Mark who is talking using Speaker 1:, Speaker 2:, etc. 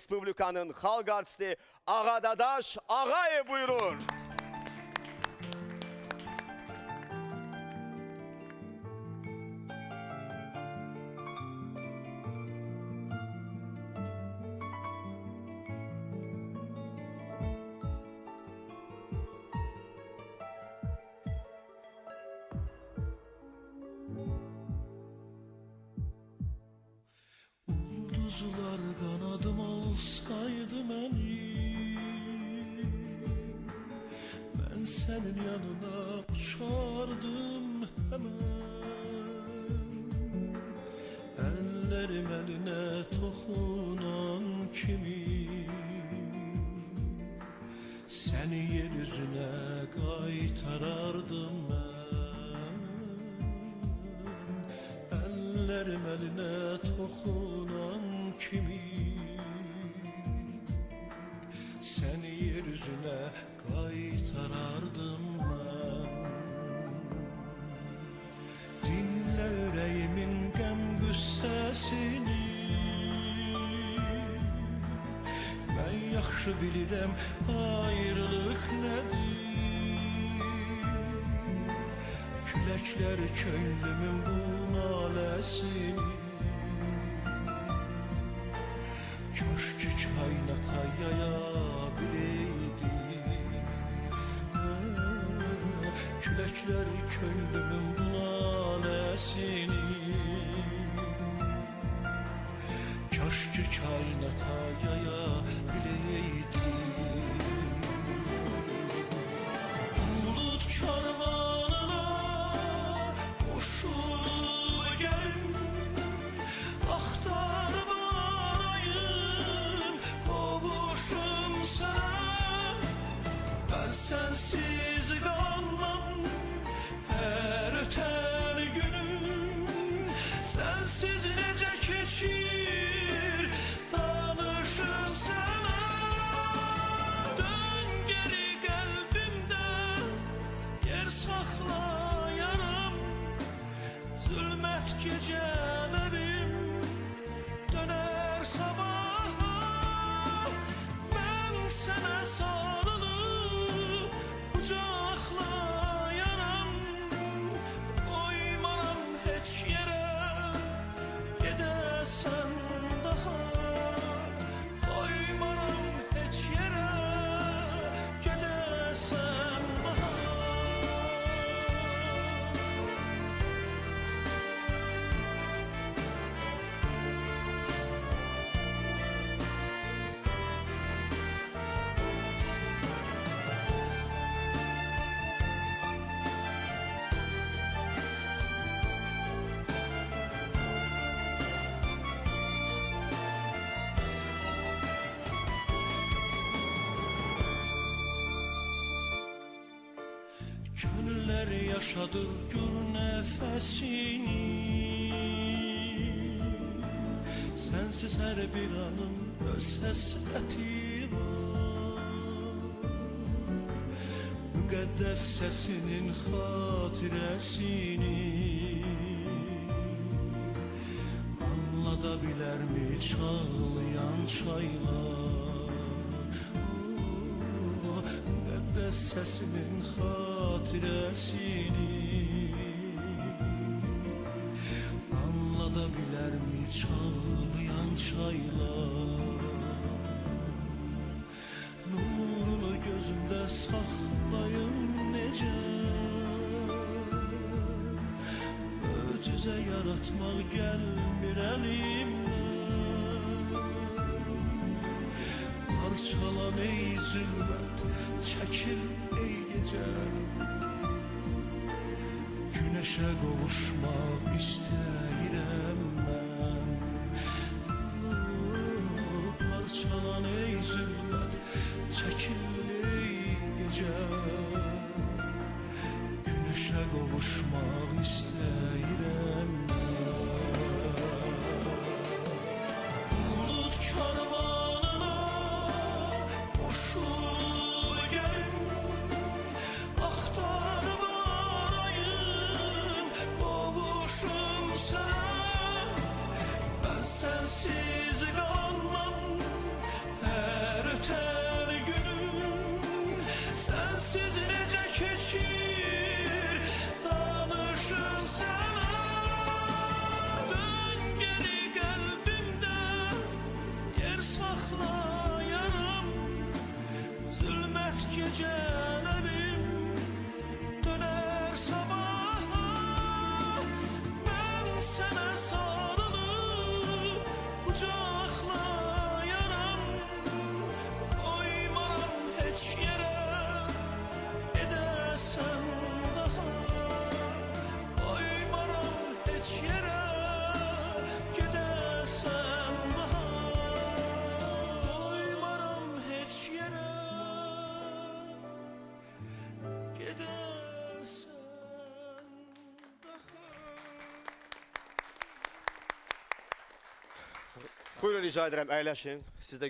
Speaker 1: Respublikanın halk artisti Ağa Dadaş Ağayev buyurur.
Speaker 2: Ulduzlar kanadım olsaydı ben senin yanına uçardım hemen. Ellerim eline dokunan kimi, seni yeryüzüne kaytarardım ben. Ellerim eline dokunan kimi, seni yeryüzüne kaytarardım ben. Dinle yüreğimin gəm qüssəsini, ben yaxşı bilirəm ayrılıq nədir. Küləklər könlümün bu naləsini, köşkü kainata yaya bileydi. Küləklər könlümün bu naləsini, köşkü kainata yaya bileydi. Bulut karvanına koşul gelin, axtarıb arayım qovuşum sana. Ben sensiz qalmam her öter günüm, sensiz necə keçir danışır sana. Dön geri qəlbimdə yer saxlayaram, zülmət gecələrim döner sabaha. Ben sənə sarılıp kucaklayaram, koymaram heç yerə gedəsən daha. Koymaram heç yerə gedəsən daha. Gönüller yaşadır gür nefesini, sensiz her bir anın öz həsrəti var. Müqəddəs səsinin xatirəsini anlada bilərmi çağlayan çaylar? Müqəddəs səsinin xatirəsini anlada bilərmi çağlayan çaylar? Nurunu gözümdə saxlayın necə, möcüzə yaratmaq gəlmir əlimdən. Parçalan ey zülmət, çəkil ey gecə, güneşe qovuşmaq istəyirəm mən. Parçalan ey zülmət, çəkil ey gecə, güneşe qovuşmaq istəyirəm mən. Bulut karvanına koşul gelin, axtarıb arayım qovuşum sana. Ben sensiz qalmam saxlayarım zülmət gecələrim döner sabaha ben sənə sarılıb qucaqlayaram qoymaram heç yerə gedəsən daha qoymaram heç yerə gedəsən daha qoymaram heç yerə gedəsən daha.
Speaker 1: Buyurun rica ederim, əyləşin. Siz də